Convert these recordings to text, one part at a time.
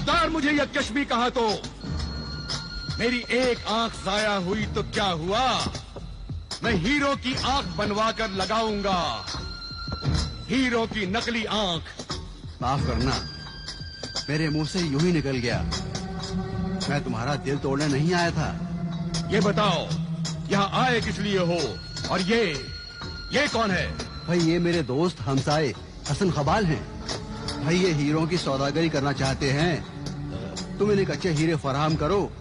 खबरदार मुझे यह कश्मी कहा तो मेरी एक आंख जाया हुई तो क्या हुआ, मैं हीरो की आंख बनवा कर लगाऊंगा, हीरो की नकली आंख। माफ करना, मेरे मुंह से यूं ही निकल गया। मैं तुम्हारा दिल तोड़ने नहीं आया था। ये बताओ यहाँ आए किस लिए हो, और ये कौन है? भाई ये मेरे दोस्त हमसाए हसन खबाल हैं। भाई ये हीरों की सौदागरी करना चाहते हैं। तुम इन्हें कच्चे हीरे फराहम करो,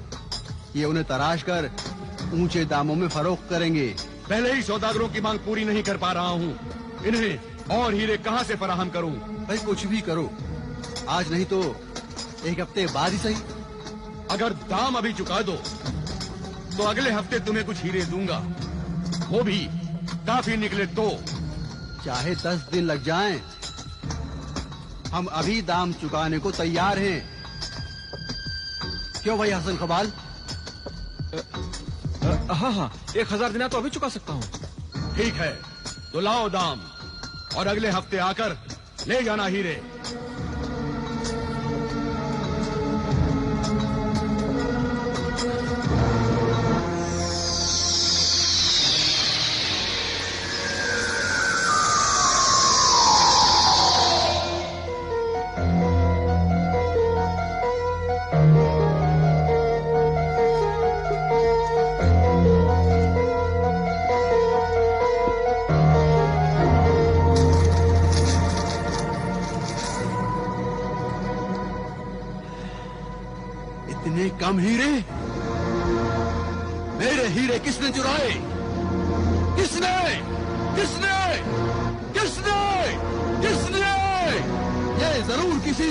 ये उन्हें तराश कर ऊंचे दामों में फरोख्त करेंगे। पहले ही सौदागरों की मांग पूरी नहीं कर पा रहा हूँ, इन्हें और हीरे कहाँ से फराहम करूँ? भाई कुछ भी करो, आज नहीं तो एक हफ्ते बाद ही सही। अगर दाम अभी चुका दो तो अगले हफ्ते तुम्हें कुछ हीरे दूंगा, वो भी काफी निकले तो। चाहे 10 दिन लग जाएं, हम अभी दाम चुकाने को तैयार हैं। क्यों भाई हसन खबाल? हाँ, 1000 दिनार तो अभी चुका सकता हूँ। ठीक है, तो लाओ दाम और अगले हफ्ते आकर ले जाना हीरे। कम हीरे? मेरे हीरे किसने चुराए? किसने? किसने? किसने? किसने? ये जरूर किसी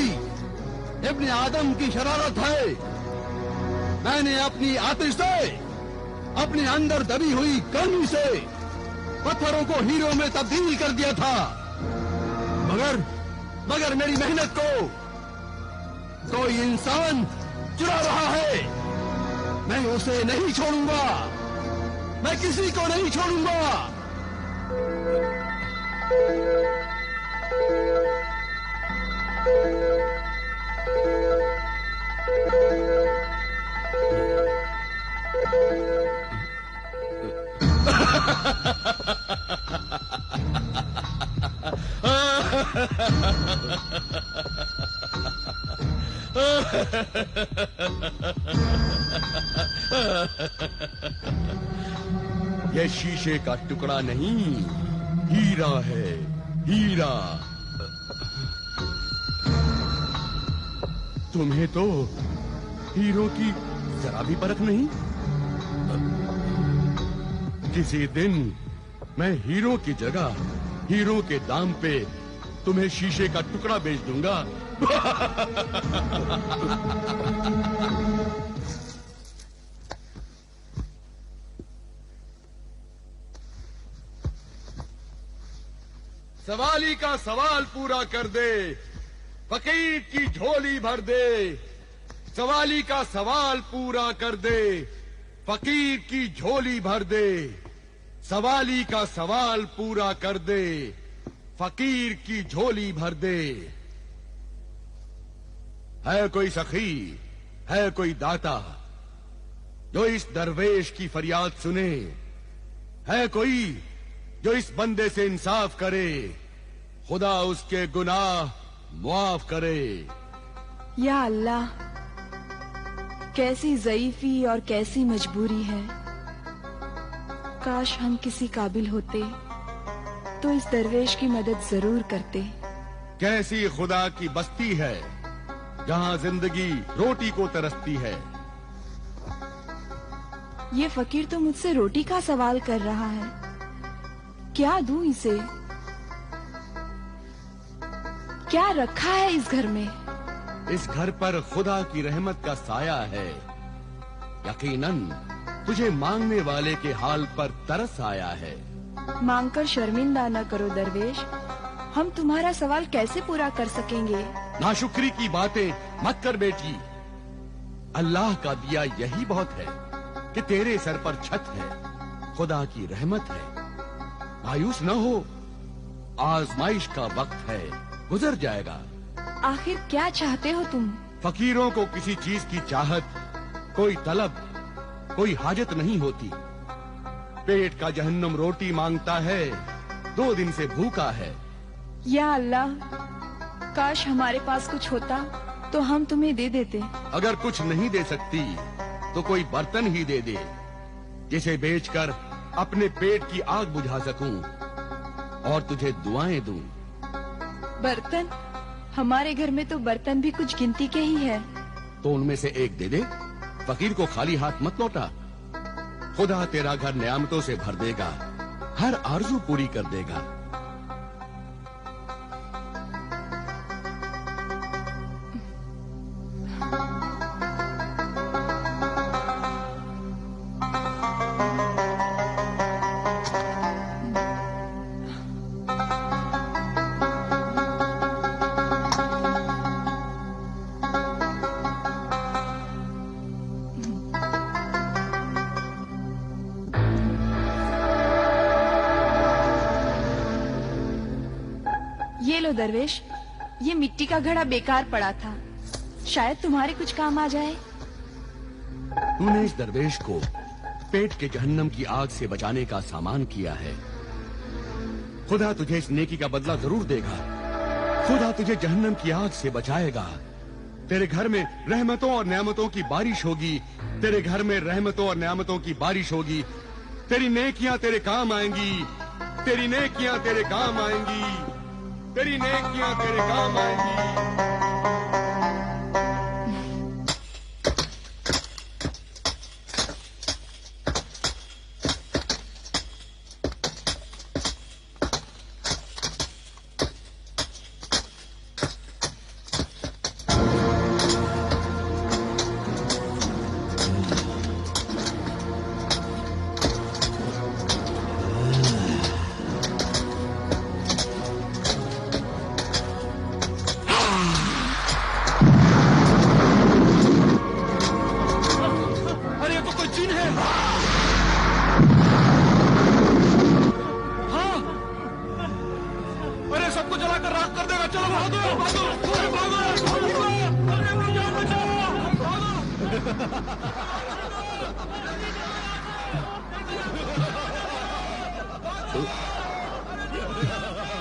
इब्ने आदम की शरारत है। मैंने अपनी आतिश से, अपने अंदर दबी हुई गर्मी से पत्थरों को हीरों में तब्दील कर दिया था, मगर मेरी मेहनत को कोई इंसान चुरा रहा है। मैं उसे नहीं छोड़ूंगा, मैं किसी को नहीं छोड़ूंगा। ये शीशे का टुकड़ा नहीं, हीरा है, हीरा। तुम्हें तो हीरो की जरा भी परख नहीं। किसी दिन मैं हीरो की जगह हीरो के दाम पे तुम्हें शीशे का टुकड़ा बेच दूंगा। सवाली का सवाल पूरा कर दे, फकीर की झोली भर दे। सवाली का सवाल पूरा कर दे, फकीर की झोली भर दे। सवाली का सवाल पूरा कर दे, फकीर की झोली भर दे। है कोई सखी, है कोई दाता जो इस दरवेश की फरियाद सुने? है कोई जो इस बंदे से इंसाफ करे? खुदा उसके गुनाह मुआफ करे। या अल्लाह, कैसी ज़ईफी और कैसी मजबूरी है। काश हम किसी काबिल होते तो इस दरवेश की मदद जरूर करते। कैसी खुदा की बस्ती है जहाँ जिंदगी रोटी को तरसती है। ये फकीर तो मुझसे रोटी का सवाल कर रहा है, क्या दूं इसे? क्या रखा है इस घर में? इस घर पर खुदा की रहमत का साया है। यकीनन तुझे मांगने वाले के हाल पर तरस आया है। मांगकर शर्मिंदा न करो दरवेश, हम तुम्हारा सवाल कैसे पूरा कर सकेंगे? नाशुक्री की बातें मत कर बेटी। अल्लाह का दिया यही बहुत है कि तेरे सर पर छत है, खुदा की रहमत है। मायूस न हो, आजमाइश का वक्त है, गुजर जाएगा। आखिर क्या चाहते हो तुम? फकीरों को किसी चीज की चाहत, कोई तलब, कोई हाजत नहीं होती। पेट का जहन्नुम रोटी मांगता है, 2 दिन से भूखा है। या अल्लाह, काश हमारे पास कुछ होता तो हम तुम्हें दे देते। अगर कुछ नहीं दे सकती तो कोई बर्तन ही दे दे, जिसे बेचकर अपने पेट की आग बुझा सकूं और तुझे दुआएं दूं। बर्तन? हमारे घर में तो बर्तन भी कुछ गिनती के ही है। तो उनमें से एक दे दे। फकीर को खाली हाथ मत लौटा। खुदा तेरा घर नेमतों से भर देगा, हर आरजू पूरी कर देगा। ये लो दरवेश, ये मिट्टी का घड़ा बेकार पड़ा था, शायद तुम्हारे कुछ काम आ जाए। तूने इस दरवेश को पेट के जहन्नम की आग से बचाने का सामान किया है। खुदा तुझे इस नेकी का बदला जरूर देगा। खुदा तुझे जहन्नम की आग से बचाएगा। तेरे घर में रहमतों और नेमतों की बारिश होगी। तेरे घर में रहमतों और नेमतों की बारिश होगी। तेरी नेकियां तेरे काम आएंगी। तेरी नेकियां तेरे काम आएंगी। तेरी नेकियां तेरे काम आएंगी।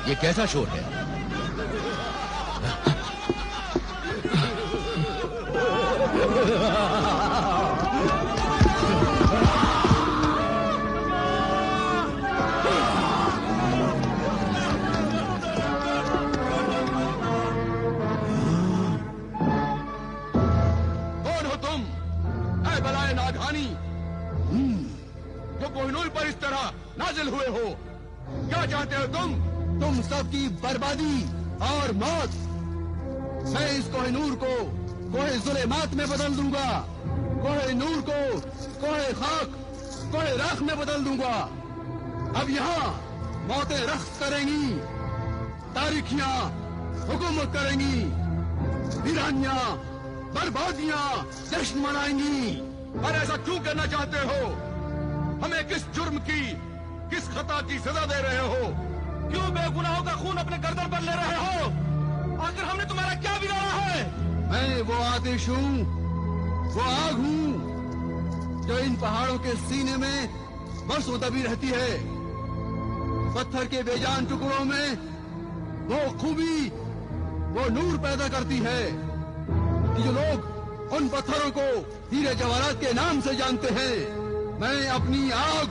ये कैसा शोर है? कौन हो तुम? ऐ बलाए नाधानी, जो कोहिनूर पर इस तरह नाजिल हुए हो। क्या चाहते हो तुम? तुम सबकी बर्बादी और मौत। मैं इस कोहिनूर को कोहे जुलेमात में बदल दूंगा। कोहिनूर को कोहे खाक, कोहे राख में बदल दूंगा। अब यहाँ मौतें रख्स करेंगी, तारीखियां हुकूमत करेंगी, वीरानियां बर्बादियां जश्न मनाएंगी। पर ऐसा क्यों करना चाहते हो? हमें किस जुर्म की, किस खता की सजा दे रहे हो? क्यों बेगुनाहों का खून अपने गर्दन पर ले रहे हो? आखिर हमने तुम्हारा क्या बिगाड़ा है? मैं वो आतिश हूँ, वो आग हूँ जो इन पहाड़ों के सीने में बरसों दबी रहती है। पत्थर के बेजान टुकड़ों में वो खूबी, वो नूर पैदा करती है कि जो लोग उन पत्थरों को हीरे जवाहरात के नाम से जानते हैं। मैं अपनी आग,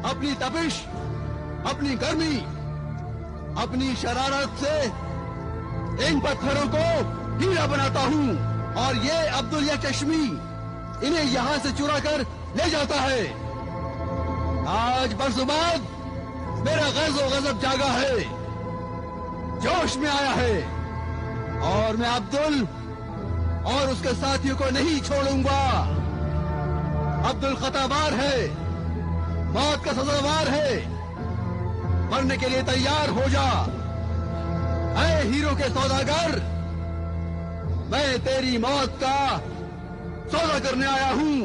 अपनी तपिश, अपनी गर्मी, अपनी शरारत से इन पत्थरों को हीरा बनाता हूँ और ये अब्दुल चश्मी इन्हें यहाँ से चुरा कर ले जाता है। आज बरसों बाद मेरा गज़ो गज़ब जागा है, जोश में आया है और मैं अब्दुल और उसके साथियों को नहीं छोड़ूंगा। अब्दुल खताबार है, मौत का सजावार है। मरने के लिए तैयार हो जा। ऐ हीरो के सौदागर, मैं तेरी मौत का सौदा करने आया हूँ।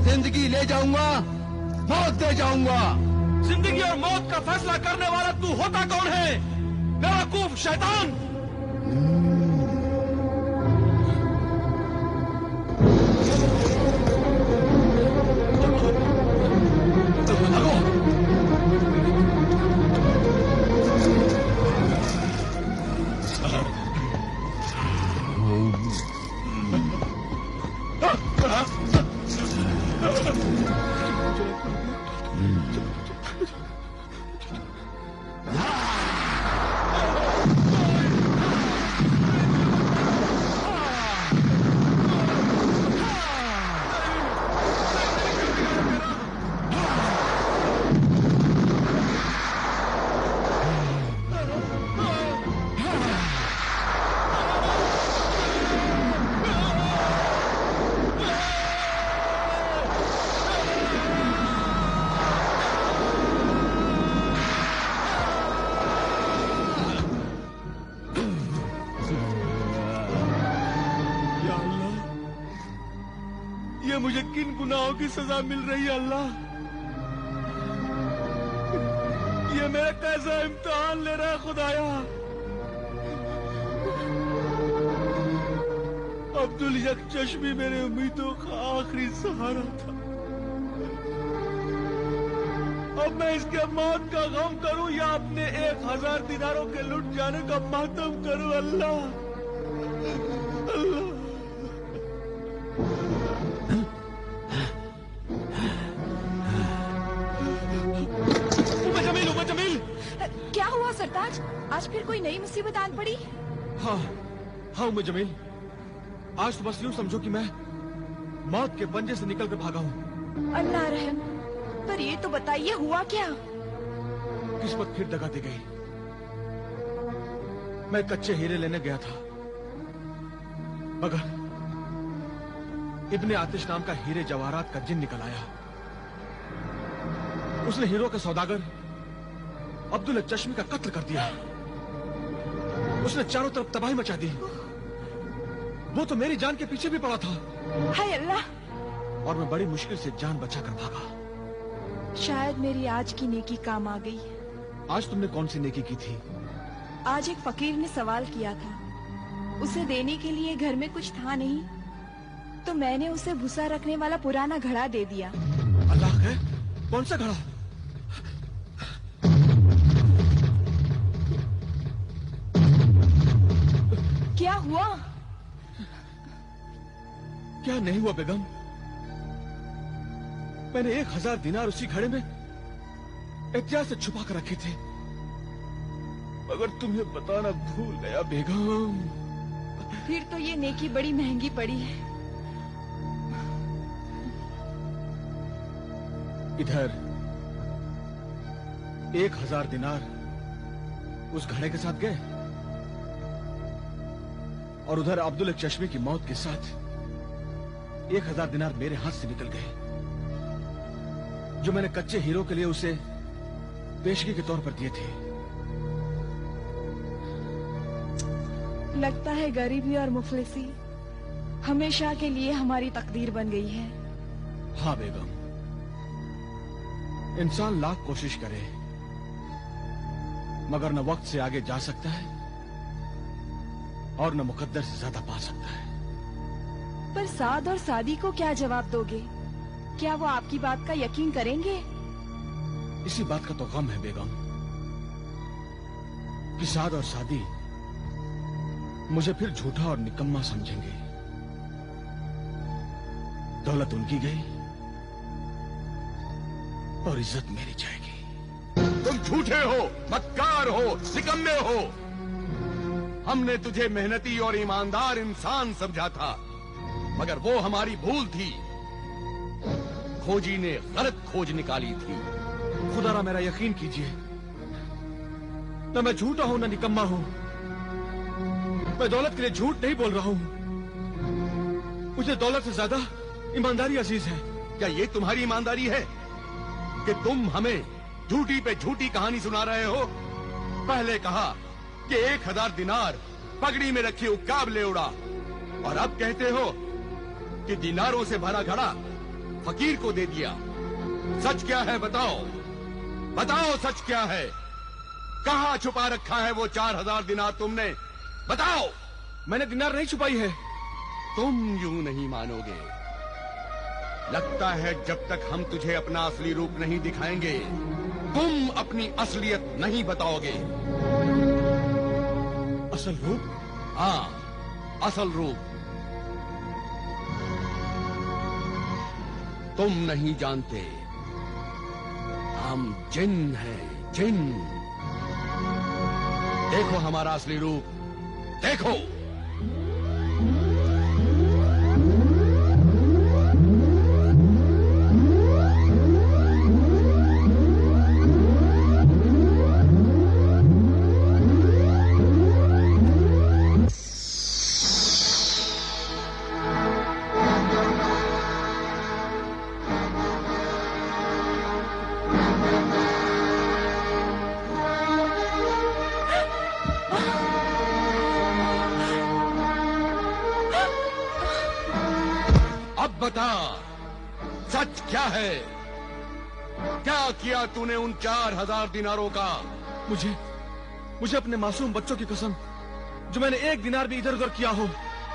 जिंदगी ले जाऊंगा, मौत दे जाऊंगा। जिंदगी और मौत का फैसला करने वाला तू होता कौन है? बेवकूफ शैतान! मुझे किन गुनाहों की सजा मिल रही है अल्लाह। ये मेरा कैसा इम्तिहान ले रहा है खुदाया। अब्दुल यक चश्मी मेरे उम्मीदों का आखिरी सहारा था। अब मैं इसके मौत का गम करूं या अपने 1000 दिनारों के लुट जाने का मातम करूं अल्लाह। अल्लाह उम्मे जमील। क्या हुआ सरताज? आज फिर कोई नई मुसीबत आन पड़ी? हाँ उम्मे जमील, आज तो बस यूं समझो कि मैं मौत के पंजे से निकल कर भागा हूँ। अल्लाह रहम, पर ये तो बताइए हुआ क्या? किस्मत फिर दगा दे गई। मैं कच्चे हीरे लेने गया था, मगर इब्ने आतिश नाम का हीरे जवाहरात का जिन निकल आया। उसने हीरो के सौदागर अब्दुल चश्मी का कत्ल कर दिया। उसने चारों तरफ तबाही मचा दी। वो तो मेरी जान के पीछे भी पड़ा था। हाय अल्लाह! और मैं बड़ी मुश्किल से जान बचाकर भागा। शायद मेरी आज की नेकी काम आ गई। आज तुमने कौन सी नेकी की थी? आज एक फकीर ने सवाल किया था। उसे देने के लिए घर में कुछ था नहीं, तो मैंने उसे भूसा रखने वाला पुराना घड़ा दे दिया। अल्लाह है, कौन सा घड़ा? क्या हुआ? क्या नहीं हुआ बेगम? मैंने 1000 दिनार उसी घड़े में एहतियात से छुपा कर रखे थे, मगर तुम्हें बताना भूल गया बेगम। फिर तो ये नेकी बड़ी महंगी पड़ी है। इधर 1000 दिनार उस घड़े के साथ गए, और उधर अब्दुल चश्मी की मौत के साथ 1000 दिनार मेरे हाथ से निकल गए, जो मैंने कच्चे हीरो के लिए उसे पेशगी के तौर पर दिए थे। लगता है गरीबी और मुफलिसी हमेशा के लिए हमारी तकदीर बन गई है। हाँ बेगम, इंसान लाख कोशिश करे मगर न वक्त से आगे जा सकता है और न मुकद्दर से ज्यादा पा सकता है। पर साद और सादी को क्या जवाब दोगे? क्या वो आपकी बात का यकीन करेंगे? इसी बात का तो गम है बेगम कि साद और सादी मुझे फिर झूठा और निकम्मा समझेंगे। दौलत उनकी गई और इज्जत मेरी जाएगी। तुम झूठे हो, मक्कार हो, निकम्मे हो। हमने तुझे मेहनती और ईमानदार इंसान समझा था, मगर वो हमारी भूल थी। खोजी ने गलत खोज निकाली थी। खुदारा मेरा यकीन कीजिए, न मैं झूठा हूं न निकम्मा हूं। मैं दौलत के लिए झूठ नहीं बोल रहा हूं। मुझे दौलत से ज्यादा ईमानदारी अजीज है। क्या ये तुम्हारी ईमानदारी है कि तुम हमें झूठी पे झूठी कहानी सुना रहे हो? पहले कहा कि 1000 दिनार पगड़ी में रखी उक्काब ले उड़ा, और अब कहते हो कि दिनारों से भरा घड़ा फकीर को दे दिया। सच क्या है बताओ, बताओ सच क्या है? कहाँ छुपा रखा है वो 4000 दिनार तुमने? बताओ। मैंने दिनार नहीं छुपाई है। तुम यूं नहीं मानोगे। लगता है जब तक हम तुझे अपना असली रूप नहीं दिखाएंगे, तुम अपनी असलियत नहीं बताओगे। असल रूप? हाँ, असल रूप। तुम नहीं जानते, हम जिन हैं, जिन। देखो हमारा असली रूप, देखो। बता, सच क्या है? क्या किया तूने उन 4000 दिनारों का? मुझे अपने मासूम बच्चों की कसम, जो मैंने 1 दिनार भी इधर उधर किया हो।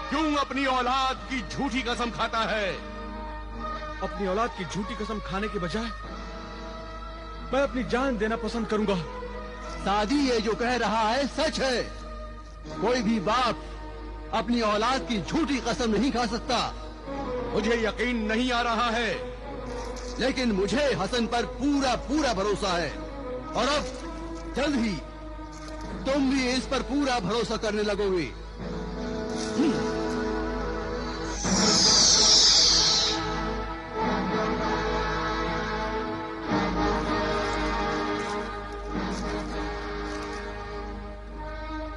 क्यों अपनी औलाद की झूठी कसम खाता है? अपनी औलाद की झूठी कसम खाने के बजाय मैं अपनी जान देना पसंद करूंगा। सादी ये जो कह रहा है सच है। कोई भी बाप अपनी औलाद की झूठी कसम नहीं खा सकता। मुझे यकीन नहीं आ रहा है। लेकिन मुझे हसन पर पूरा पूरा भरोसा है, और अब जल्द ही तुम भी इस पर पूरा भरोसा करने लगोगे।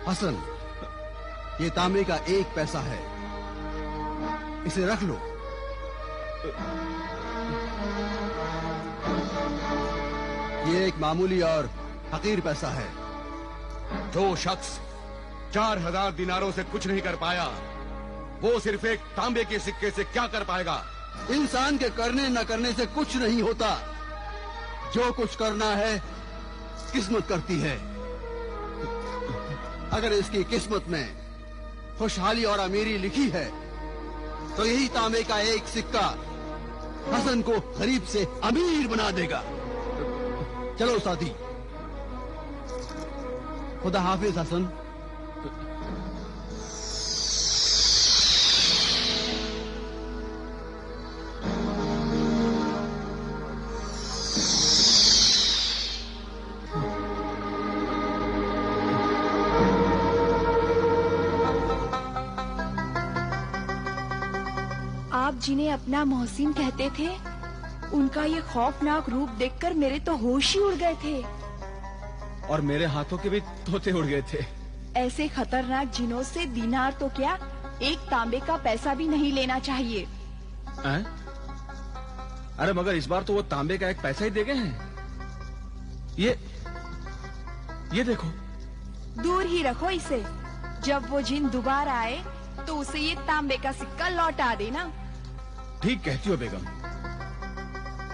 हसन, ये तांबे का 1 पैसा है, इसे रख लो। ये एक मामूली और हकीर पैसा है। जो शख्स 4000 दिनारों से कुछ नहीं कर पाया, वो सिर्फ एक तांबे के सिक्के से क्या कर पाएगा? इंसान के करने न करने से कुछ नहीं होता। जो कुछ करना है किस्मत करती है। अगर इसकी किस्मत में खुशहाली और अमीरी लिखी है, तो यही तांबे का 1 सिक्का हसन को गरीब से अमीर बना देगा। चलो साथी, खुदा हाफिज हसन। आप जिन्हें अपना मोहसिन कहते थे, उनका ये खौफनाक रूप देखकर मेरे तो होश ही उड़ गए थे। और मेरे हाथों के भी तोते उड़ गए थे। ऐसे खतरनाक जिनों से दिनार तो क्या, 1 तांबे का पैसा भी नहीं लेना चाहिए। अरे मगर इस बार तो वो तांबे का 1 पैसा ही दे गए हैं। ये देखो। दूर ही रखो इसे। जब वो जिन दोबारा आए तो उसे ये तांबे का सिक्का लौटा देना। ठीक कहती हो बेगम।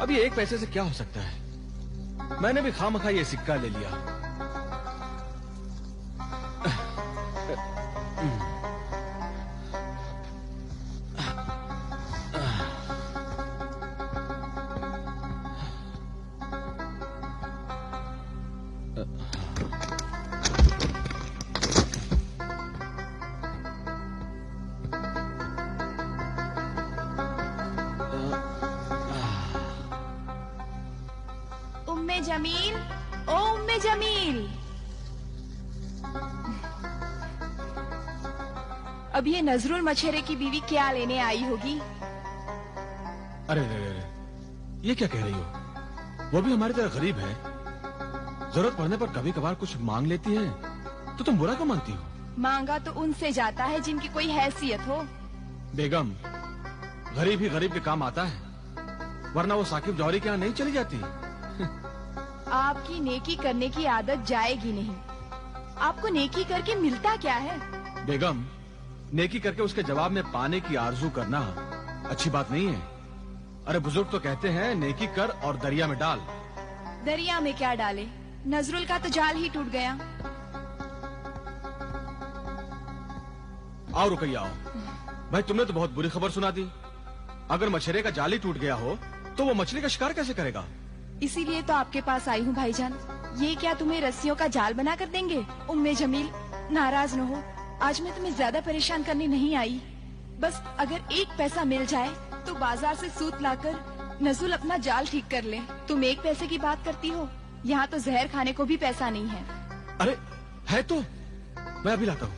अब ये 1 पैसे से क्या हो सकता है? मैंने भी खामखा ये सिक्का ले लिया। उम्मे जमील, ओ उम्मे जमील। अब ये नजरुल मछेरे की बीवी क्या लेने आई होगी? अरे ये क्या कह रही हो? वो भी हमारी तरह गरीब है। जरूरत पड़ने पर कभी कभार कुछ मांग लेती है, तो तुम बुरा क्यों मानती हो? मांगा तो उनसे जाता है जिनकी कोई हैसियत हो। बेगम, गरीब ही गरीब के काम आता है, वरना वो साकिब जौहरी के यहाँ नहीं चली जाती। आपकी नेकी करने की आदत जाएगी नहीं। आपको नेकी करके मिलता क्या है? बेगम, नेकी करके उसके जवाब में पाने की आरजू करना अच्छी बात नहीं है। अरे बुजुर्ग तो कहते हैं, नेकी कर और दरिया में डाल। दरिया में क्या डाले? नजरुल का तो जाल ही टूट गया। आओ रुकैया आओ। भाई तुमने तो बहुत बुरी खबर सुना दी। अगर मछेरे का जाल ही टूट गया हो, तो वो मछली का शिकार कैसे करेगा? इसीलिए तो आपके पास आई हूँ भाईजान। ये क्या तुम्हें रस्सियों का जाल बना कर देंगे? उम्मे जमील, नाराज न हो। आज मैं तुम्हें ज्यादा परेशान करने नहीं आई। बस अगर 1 पैसा मिल जाए तो बाजार से सूत लाकर नजुल अपना जाल ठीक कर ले। तुम 1 पैसे की बात करती हो, यहाँ तो जहर खाने को भी पैसा नहीं है। अरे है तो मैं अभी लाता हूँ।